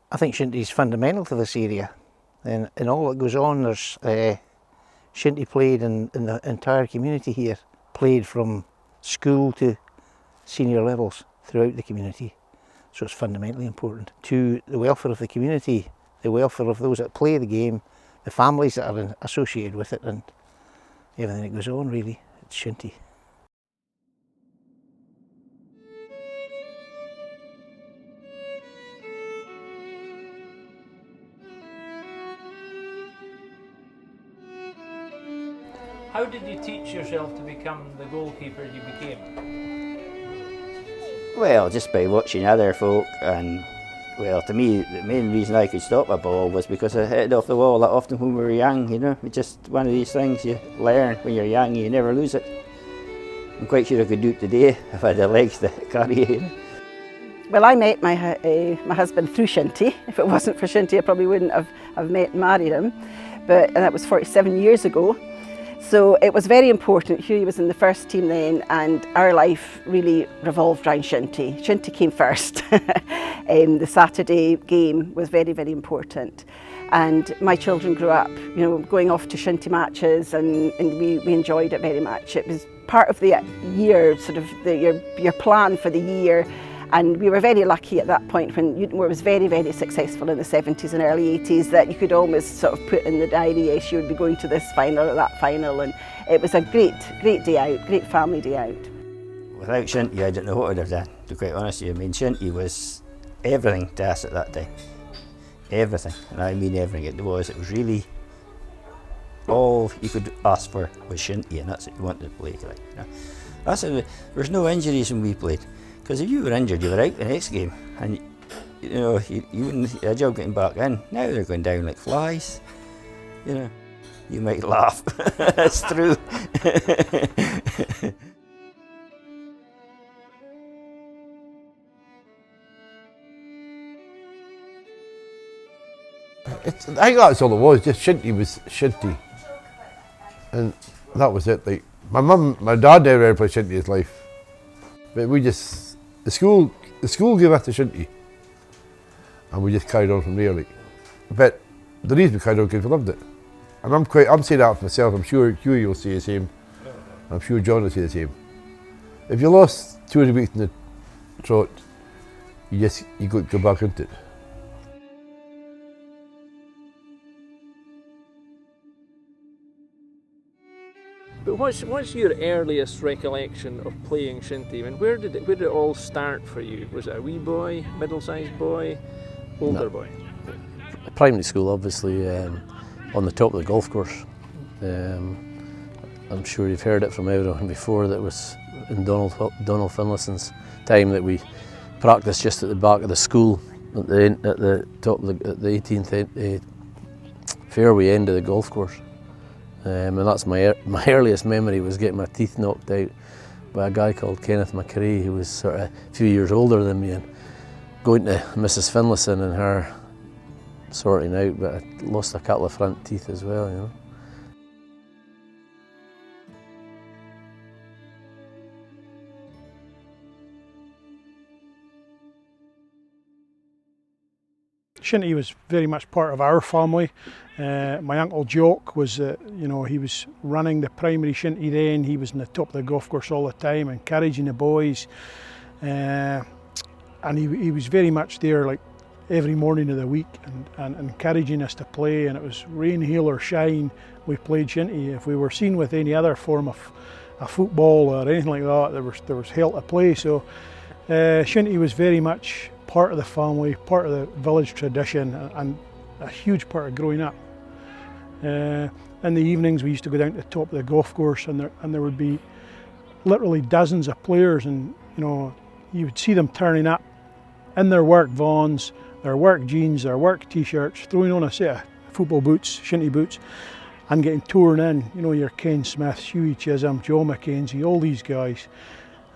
I think shinty is fundamental to this area, and all that goes on. There's shinty played in the entire community here, played from school to senior levels throughout the community. So it's fundamentally important to the welfare of the community, the welfare of those that play the game, the families that are associated with it, and everything that goes on, really. It's shinty. How did you teach yourself to become the goalkeeper you became? Well, just by watching other folk, and well, to me, the main reason I could stop a ball was because I hit it off the wall that often when we were young, you know. It's just one of these things you learn when you're young, you never lose it. I'm quite sure I could do it today if I had the legs to carry it, you know. Well, I met my husband through shinty. If it wasn't for shinty, I probably wouldn't have met and married him. And that was 47 years ago. So it was very important. Hughie was in the first team then, and our life really revolved around shinty. Shinty came first. The Saturday game was very, very important. And my children grew up, you know, going off to shinty matches, and we enjoyed it very much. It was part of the year, sort of your plan for the year. And we were very lucky at that point when Newtonmore was very, very successful in the 70s and early 80s, that you could almost sort of put in the diary, yes, you would be going to this final or that final, and it was a great day out, great family day out. Without shinty, I don't know what I'd have done, to be quite honest with you. I mean, shinty was everything to us at that time. Everything, and I mean everything. It was really all you could ask for was shinty, and that's what you wanted to play. Like, you know. There was no injuries when we played. Because if you were injured, you were out the next game, and you know you wouldn't have a job getting back in. Now they're going down like flies. You know, you might laugh. That's true. I think that's all it was. Just shinty was shinty, and that was it. Like my dad never played shinty his life, but we just. The school gave us the shinty, and we just carried on from there. Like, but the reason we carried on because we loved it, and I'm saying that for myself. I'm sure Hughie will say the same. I'm sure John will say the same. If you lost 2 of the weeks in the trot, you got to go back into it. But what's your earliest recollection of playing shinty? I mean, where did it all start for you? Was it a wee boy, middle-sized boy, older boy? Primary school, obviously, on the top of the golf course. I'm sure you've heard it from everyone before, that was in Donald Finlayson's time that we practiced just at the back of the school at the top of the 18th fairway end of the golf course. And that's my earliest memory, was getting my teeth knocked out by a guy called Kenneth McCrae, who was sort of a few years older than me, and going to Mrs. Finlayson and her sorting out, but I lost a couple of front teeth as well, you know. Shinty was very much part of our family. My uncle Jock was, you know, he was running the primary shinty then. He was in the top of the golf course all the time, encouraging the boys. And he was very much there, like every morning of the week, and encouraging us to play. And it was rain, hail or shine, we played shinty. If we were seen with any other form of a football or anything like that, there was hell to play. So shinty was very much part of the family, part of the village tradition, and a huge part of growing up. In the evenings we used to go down to the top of the golf course, and there would be literally dozens of players, and you know, you would see them turning up in their work vans, their work jeans, their work t-shirts, throwing on a set of football boots, shinty boots, and getting torn in. You know, your Ken Smiths, Hughie Chisholm, John Mackenzie, all these guys.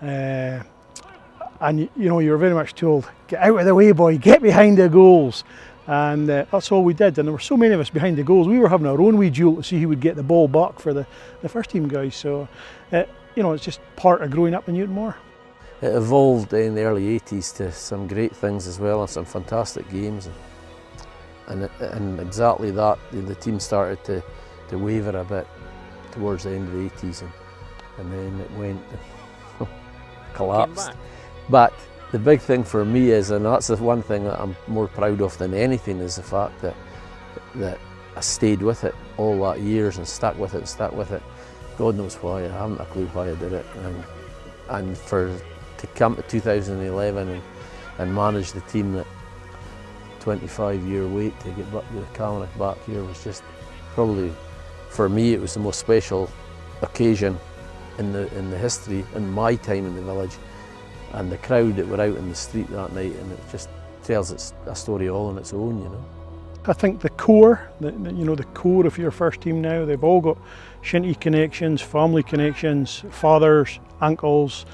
And you know, you were very much told, get out of the way, boy, get behind the goals. And that's all we did. And there were so many of us behind the goals, we were having our own wee duel to see who would get the ball back for the first team guys. So, you know, it's just part of growing up in Newtonmore. It evolved in the early 80s to some great things as well, and some fantastic games. and exactly that, the team started to waver a bit towards the end of the 80s, and then it went collapsed. But the big thing for me is, and that's the one thing that I'm more proud of than anything, is the fact that I stayed with it all that years and stuck with it. God knows why, I haven't a clue why I did it. And to come to 2011 and manage the team that 25-year wait to get back the Camanachd back here was just probably, for me, it was the most special occasion in the history in my time in the village, and the crowd that were out in the street that night, and it just tells a story all on its own, you know. I think the core, the core of your first team now, they've all got Shinty connections, family connections, fathers, uncles,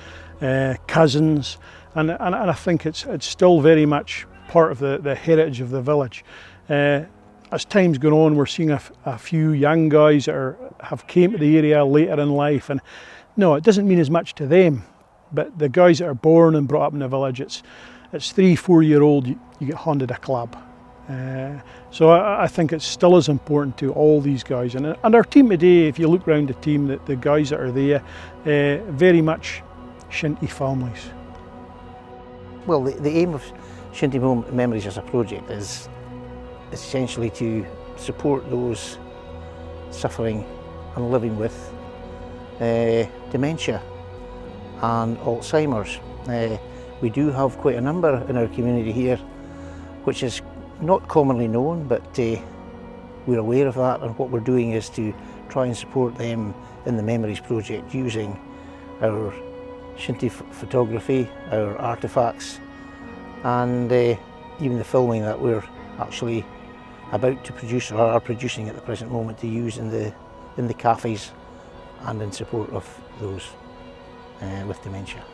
cousins, and I think it's still very much part of the heritage of the village. As time's gone on, we're seeing a few young guys that have came to the area later in life, and no, it doesn't mean as much to them, but the guys that are born and brought up in the village, it's 3-4-year-old, you get handed a club. So I think it's still as important to all these guys, and our team today, if you look around the team, the guys that are there, very much Shinty families. Well, the aim of Shinty Memories as a project is essentially to support those suffering and living with dementia and Alzheimer's. We do have quite a number in our community here, which is not commonly known, but we're aware of that, and what we're doing is to try and support them in the Memories project using our Shinty photography, our artefacts, and even the filming that we're actually about to produce, or are producing at the present moment, to use in the cafes and in support of those with dementia.